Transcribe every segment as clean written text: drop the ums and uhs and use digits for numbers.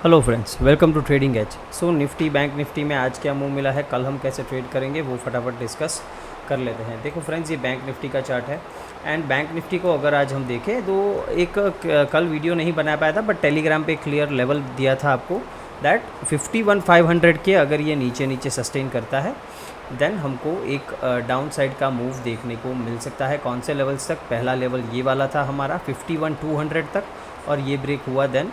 Hello friends, welcome to trading edge. So Nifty bank Nifty में आज क्या move मिला है, कल हम कैसे ट्रेड करेंगे वो फटाफट डिस्कस कर लेते हैं। देखो फ्रेंड्स, ये बैंक निफ्टी का चार्ट है एंड बैंक निफ्टी को अगर आज हम देखें तो एक कल वीडियो नहीं बना पाया था बट टेलीग्राम पे क्लियर लेवल दिया था आपको दैट 51,500 के अगर ये नीचे नीचे सस्टेन करता है देन हमको एक डाउन साइड का मूव देखने को मिल सकता है। कौन से लेवल्स तक? पहला लेवल ये वाला था हमारा 51,200 तक और ये ब्रेक हुआ देन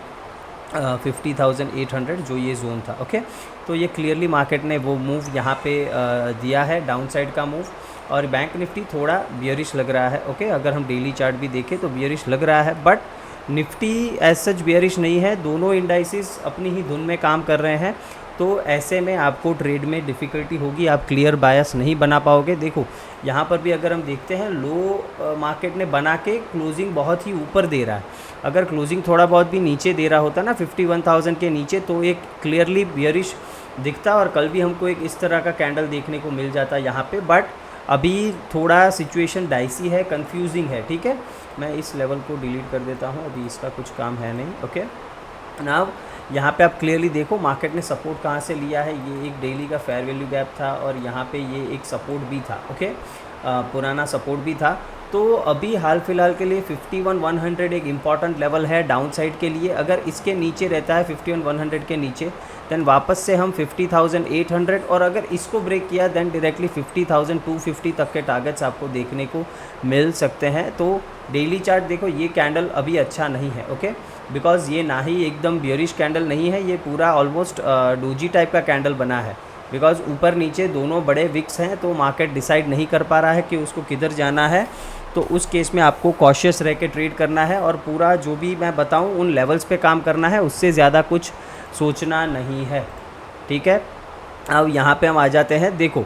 50,800 जो ये जोन था। ओके, तो ये क्लियरली मार्केट ने वो मूव यहाँ पे दिया है, डाउन साइड का मूव। और बैंक निफ्टी थोड़ा बियरिश लग रहा है। ओके, अगर हम डेली चार्ट भी देखें तो बियरिश लग रहा है but Nifty as such bearish नहीं है। दोनों इंडाइसिस अपनी ही धुन में काम कर रहे हैं, तो ऐसे में आपको ट्रेड में डिफ़िकल्टी होगी, आप क्लियर बायस नहीं बना पाओगे। देखो यहाँ पर भी अगर हम देखते हैं लो मार्केट ने बना के क्लोजिंग बहुत ही ऊपर दे रहा है। अगर क्लोजिंग थोड़ा बहुत भी नीचे दे रहा होता ना 51,000 के नीचे तो एक क्लियरली बियरिश दिखता और कल भी हमको एक इस तरह का कैंडल देखने को मिल जाता यहाँ पे। बट अभी थोड़ा सिचुएशन डाइसी है, कंफ्यूजिंग है। ठीक है, मैं इस लेवल को डिलीट कर देता हूँ, अभी इसका कुछ काम है नहीं। ओके, नाउ यहाँ पे आप क्लियरली देखो मार्केट ने सपोर्ट कहाँ से लिया है। ये एक डेली का फेयर वैल्यू गैप था और यहाँ पे ये एक सपोर्ट भी था। ओके, पुराना सपोर्ट भी था। तो अभी हाल फिलहाल के लिए 51,100 एक इम्पॉर्टेंट लेवल है डाउन साइड के लिए। अगर इसके नीचे रहता है 51,100 के नीचे देन वापस से हम 50,800 और अगर इसको ब्रेक किया देन डायरेक्टली 50,250 तक के टारगेट्स आपको देखने को मिल सकते हैं। तो डेली चार्ट देखो, ये कैंडल अभी अच्छा नहीं है। ओके, बिकॉज ये ना ही एकदम बियरिश कैंडल नहीं है, ये पूरा ऑलमोस्ट डोजी टाइप का कैंडल बना है। बिकॉज ऊपर नीचे दोनों बड़े विक्स हैं तो मार्केट डिसाइड नहीं कर पा रहा है कि उसको किधर जाना है। तो उस केस में आपको कॉशियस रह के ट्रेड करना है और पूरा जो भी मैं बताऊं उन लेवल्स पे काम करना है, उससे ज़्यादा कुछ सोचना नहीं है। ठीक है, अब यहाँ पे हम आ जाते हैं। देखो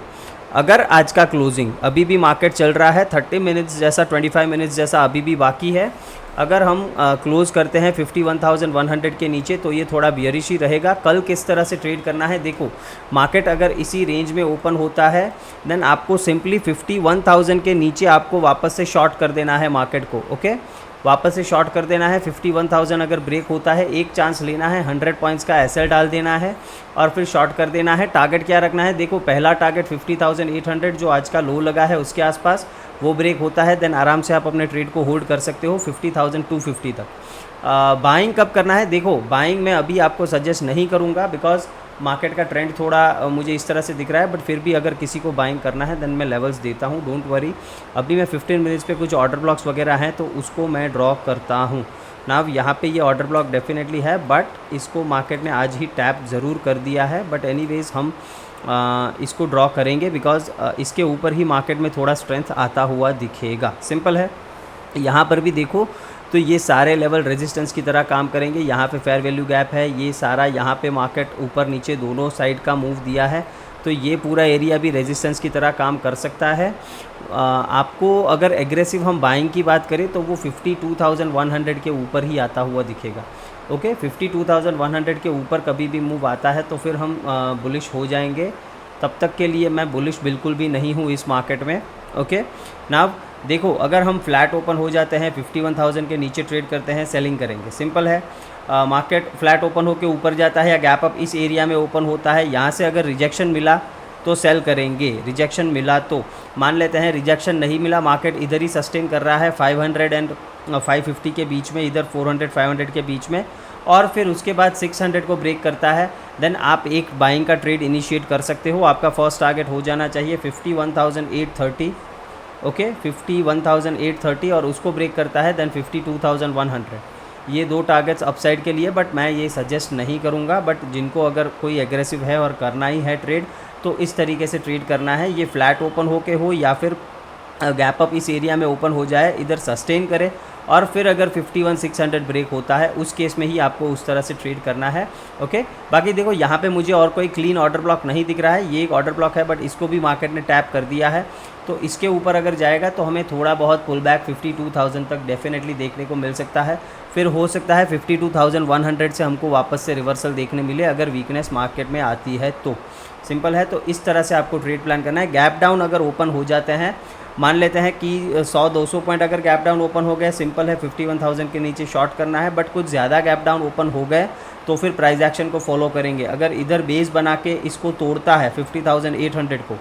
अगर आज का क्लोजिंग अभी भी मार्केट चल रहा है 30 मिनट्स जैसा, 25 मिनट्स जैसा अभी भी बाकी है। अगर हम क्लोज करते हैं 51,100 के नीचे तो ये थोड़ा बियरिश ही रहेगा। कल किस तरह से ट्रेड करना है देखो, मार्केट अगर इसी रेंज में ओपन होता है देन आपको सिंपली 51,000 के नीचे आपको वापस से शॉर्ट कर देना है मार्केट को। ओके, वापस से शॉर्ट कर देना है। 51,000 अगर ब्रेक होता है एक चांस लेना है, 100 पॉइंट्स का एसएल डाल देना है और फिर शॉर्ट कर देना है। टारगेट क्या रखना है देखो, पहला टारगेट 50,800 जो आज का लो लगा है उसके आसपास वो ब्रेक होता है देन आराम से आप अपने ट्रेड को होल्ड कर सकते हो 50,250 तक। बाइंग कब करना है देखो, बाइंग मैं अभी आपको सजेस्ट नहीं करूँगा बिकॉज मार्केट का ट्रेंड थोड़ा मुझे इस तरह से दिख रहा है। बट फिर भी अगर किसी को बाइंग करना है देन मैं लेवल्स देता हूँ, डोंट वरी। अभी मैं 15 मिनट्स पे कुछ ऑर्डर ब्लॉक्स वगैरह हैं तो उसको मैं ड्रॉ करता हूँ ना। यहाँ पे ये ऑर्डर ब्लॉक डेफिनेटली है बट इसको मार्केट ने आज ही टैप ज़रूर कर दिया है। बट एनीवेज हम इसको ड्रॉ करेंगे बिकॉज इसके ऊपर ही मार्केट में थोड़ा स्ट्रेंथ आता हुआ दिखेगा। सिंपल है। यहाँ पर भी देखो तो ये सारे लेवल रेजिस्टेंस की तरह काम करेंगे। यहाँ पे फेयर वैल्यू गैप है, ये सारा यहाँ पे मार्केट ऊपर नीचे दोनों साइड का मूव दिया है तो ये पूरा एरिया भी रेजिस्टेंस की तरह काम कर सकता है। आपको अगर एग्रेसिव हम बाइंग की बात करें तो वो 52,100 के ऊपर ही आता हुआ दिखेगा। ओके, 52,100 के ऊपर कभी भी मूव आता है तो फिर हम बुलिश हो जाएंगे। तब तक के लिए मैं बुलिश बिल्कुल भी नहीं हूँ इस मार्केट में। ओके, नाउ देखो अगर हम फ्लैट ओपन हो जाते हैं 51,000 के नीचे ट्रेड करते हैं, सेलिंग करेंगे। सिंपल है, मार्केट फ्लैट ओपन होकर ऊपर जाता है या गैप अप इस एरिया में ओपन होता है, यहाँ से अगर रिजेक्शन मिला तो सेल करेंगे। रिजेक्शन मिला तो मान लेते हैं, रिजेक्शन नहीं मिला, मार्केट इधर ही सस्टेन कर रहा है 500 एंड 550 के बीच में, इधर 400-500 के बीच में और फिर उसके बाद 600 को ब्रेक करता है देन आप एक बाइंग का ट्रेड इनिशिएट कर सकते हो। आपका फर्स्ट टारगेट हो जाना चाहिए 51,830। ओके, 51,830 और उसको ब्रेक करता है देन 52,100। ये दो टारगेट्स अपसाइड के लिए बट मैं ये सजेस्ट नहीं करूँगा। बट जिनको अगर कोई एग्रेसिव है और करना ही है ट्रेड तो इस तरीके से ट्रेड करना है। ये फ्लैट ओपन होके हो या फिर गैप अप इस एरिया में ओपन हो जाए, इधर सस्टेन करे और फिर अगर 51,600 ब्रेक होता है उस केस में ही आपको उस तरह से ट्रेड करना है। ओके, बाकी देखो यहाँ पे मुझे और कोई क्लीन ऑर्डर ब्लॉक नहीं दिख रहा है। ये एक ऑर्डर ब्लॉक है बट इसको भी मार्केट ने टैप कर दिया है तो इसके ऊपर अगर जाएगा तो हमें थोड़ा बहुत पुल बैक 52,000 तक डेफिनेटली देखने को मिल सकता है। फिर हो सकता है 52,100 से हमको वापस से रिवर्सल देखने मिले अगर वीकनेस मार्केट में आती है तो। सिंपल है, तो इस तरह से आपको ट्रेड प्लान करना है। गैप डाउन अगर ओपन हो जाते हैं, मान लेते हैं कि 100-200 पॉइंट अगर गैप डाउन ओपन हो गए, सिंपल है 51,000 के नीचे शॉर्ट करना है। बट कुछ ज़्यादा गैप डाउन ओपन हो गए तो फिर प्राइस एक्शन को फॉलो करेंगे। अगर इधर बेस बना के इसको तोड़ता है 50,800 को,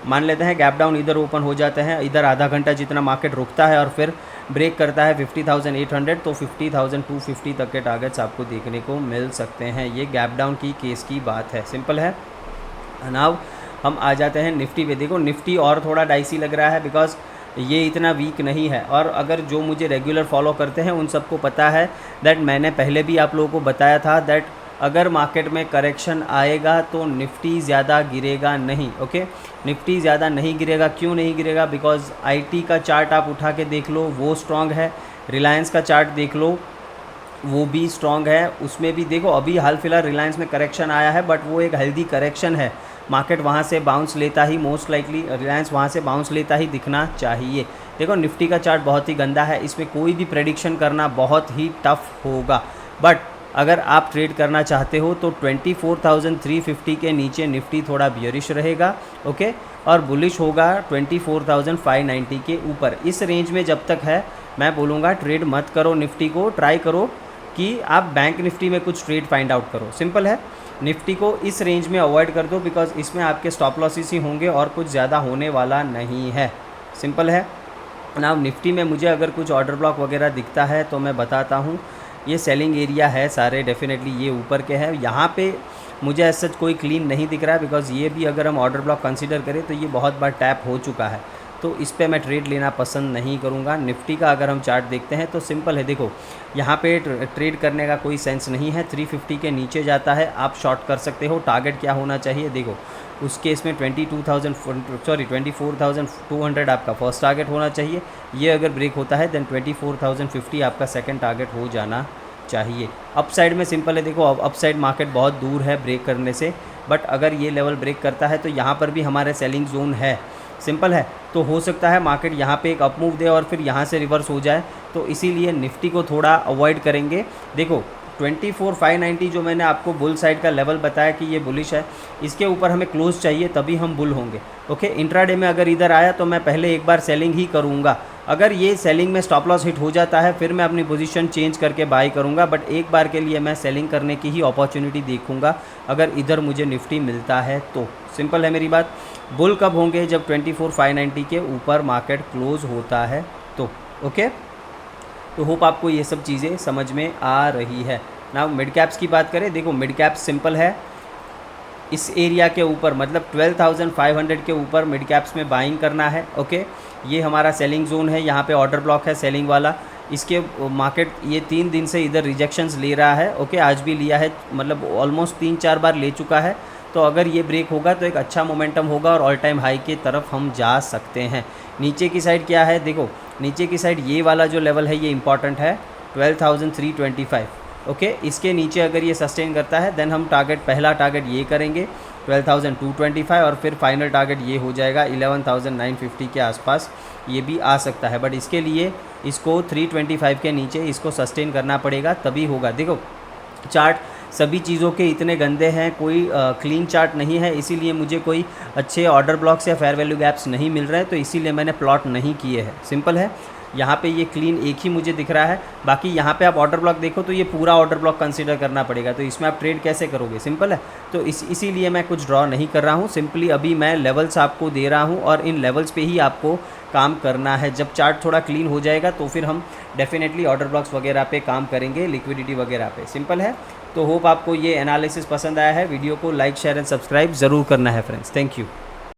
मान लेते हैं गैप डाउन इधर ओपन हो जाते हैं, इधर आधा घंटा जितना मार्केट रुकता है और फिर ब्रेक करता है 50,800, तो 50,250 तक के टारगेट्स आपको देखने को मिल सकते हैं। ये गैप डाउन की केस की बात है, सिंपल है। नाउ हम आ जाते हैं निफ्टी पे। देखो निफ्टी और थोड़ा डाइसी लग रहा है बिकॉज ये इतना वीक नहीं है, और अगर जो मुझे रेगुलर फॉलो करते हैं उन सबको पता है दैट मैंने पहले भी आप लोगों को बताया था दैट अगर मार्केट में करेक्शन आएगा तो निफ्टी ज़्यादा गिरेगा नहीं। ओके, निफ्टी ज़्यादा नहीं गिरेगा। क्यों नहीं गिरेगा? बिकॉज आईटी का चार्ट आप उठा के देख लो, वो स्ट्रॉन्ग है। रिलायंस का चार्ट देख लो, वो भी स्ट्रॉन्ग है। उसमें भी देखो अभी हाल फिलहाल रिलायंस में करेक्शन आया है, बट वो एक हेल्दी करेक्शन है। मार्केट वहाँ से बाउंस लेता ही, मोस्ट लाइकली रिलायंस वहाँ से बाउंस लेता ही दिखना चाहिए। देखो निफ्टी का चार्ट बहुत ही गंदा है, इसमें कोई भी प्रेडिक्शन करना बहुत ही टफ होगा। बट अगर आप ट्रेड करना चाहते हो तो 24,350 के नीचे निफ्टी थोड़ा बियरिश रहेगा, ओके, और बुलिश होगा 24,590 के ऊपर। इस रेंज में जब तक है मैं बोलूँगा ट्रेड मत करो निफ्टी को, ट्राई करो कि आप बैंक निफ्टी में कुछ ट्रेड फाइंड आउट करो। सिंपल है, निफ्टी को इस रेंज में अवॉइड कर दो बिकॉज इसमें आपके स्टॉप लॉसेस ही होंगे और कुछ ज़्यादा होने वाला नहीं है। सिंपल है ना। निफ्टी में मुझे अगर कुछ ऑर्डर ब्लॉक वगैरह दिखता है तो मैं बताता हूँ। ये सेलिंग एरिया है सारे, डेफिनेटली ये ऊपर के हैं। यहाँ पे मुझे ऐसा कोई क्लीन नहीं दिख रहा है बिकॉज ये भी अगर हम ऑर्डर ब्लॉक कंसीडर करें तो ये बहुत बार टैप हो चुका है, तो इस पे मैं ट्रेड लेना पसंद नहीं करूँगा। निफ्टी का अगर हम चार्ट देखते हैं तो सिंपल है, देखो यहाँ पे ट्रेड करने का कोई सेंस नहीं है। 350 के नीचे जाता है आप शॉर्ट कर सकते हो। टारगेट क्या होना चाहिए? देखो उस केस में 24,200 आपका फर्स्ट टारगेट होना चाहिए। ये अगर ब्रेक होता है देन 24,050 आपका सेकंड टारगेट हो जाना चाहिए। अपसाइड में सिंपल है, देखो अपसाइड मार्केट बहुत दूर है ब्रेक करने से, बट अगर ये लेवल ब्रेक करता है तो यहाँ पर भी हमारे सेलिंग जोन है। सिंपल है, तो हो सकता है मार्केट यहाँ पे एक अप मूव दे और फिर यहाँ से रिवर्स हो जाए, तो इसीलिए निफ्टी को थोड़ा अवॉइड करेंगे। देखो 24,590 जो मैंने आपको बुल साइड का लेवल बताया कि ये बुलिश है, इसके ऊपर हमें क्लोज चाहिए तभी हम बुल होंगे। ओके, इंट्राडे में अगर इधर आया तो मैं पहले एक बार सेलिंग ही करूँगा। अगर ये सेलिंग में स्टॉप लॉस हिट हो जाता है फिर मैं अपनी पोजीशन चेंज करके बाई करूँगा, बट एक बार के लिए मैं सेलिंग करने की ही अपॉर्चुनिटी देखूँगा अगर इधर मुझे निफ्टी मिलता है तो। सिंपल है मेरी बात। बुल कब होंगे? जब 24,590 के ऊपर मार्केट क्लोज होता है तो। ओके, तो होप आपको ये सब चीज़ें समझ में आ रही है ना। मिड कैप्स की बात करें, देखो मिड कैप्स सिंपल है, इस एरिया के ऊपर मतलब 12,500 के ऊपर मिड कैप्स में बाइंग करना है। ओके, ये हमारा सेलिंग जोन है, यहाँ पे ऑर्डर ब्लॉक है सेलिंग वाला। इसके मार्केट ये 3 दिन से इधर रिजेक्शंस ले रहा है। ओके, आज भी लिया है, मतलब ऑलमोस्ट 3-4 बार ले चुका है। तो अगर ये ब्रेक होगा तो एक अच्छा मोमेंटम होगा और ऑल टाइम हाई की तरफ हम जा सकते हैं। नीचे की साइड क्या है? देखो नीचे की साइड ये वाला जो लेवल है ये इंपॉर्टेंट है, 12,325। ओके, इसके नीचे अगर ये सस्टेन करता है देन हम पहला टारगेट ये करेंगे 12,225 और फिर फाइनल टारगेट ये हो जाएगा 11,950 के आसपास, ये भी आ सकता है। बट इसके लिए इसको 325 के नीचे इसको सस्टेन करना पड़ेगा तभी होगा। देखो चार्ट सभी चीज़ों के इतने गंदे हैं, कोई क्लीन चार्ट नहीं है, इसीलिए मुझे कोई अच्छे ऑर्डर ब्लॉक्स या फेयर वैल्यू गैप्स नहीं मिल रहे हैं, तो इसीलिए मैंने प्लॉट नहीं किए हैं। सिंपल है, यहाँ पे ये क्लीन एक ही मुझे दिख रहा है। बाकी यहाँ पे आप ऑर्डर ब्लॉक देखो तो ये पूरा ऑर्डर ब्लॉक कंसीडर करना पड़ेगा, तो इसमें आप ट्रेड कैसे करोगे? सिंपल है, तो इसीलिए मैं कुछ ड्रॉ नहीं कर रहा हूँ। सिंपली अभी मैं लेवल्स आपको दे रहा हूँ और इन लेवल्स पे ही आपको काम करना है। जब चार्ट थोड़ा क्लीन हो जाएगा तो फिर हम डेफिनेटली ऑर्डर ब्लॉक्स वगैरह पे काम करेंगे, लिक्विडिटी वगैरह पे। सिंपल है, तो होप आपको ये एनालिसिस पसंद आया है। वीडियो को लाइक शेयर एंड सब्सक्राइब ज़रूर करना है फ्रेंड्स। Thank you.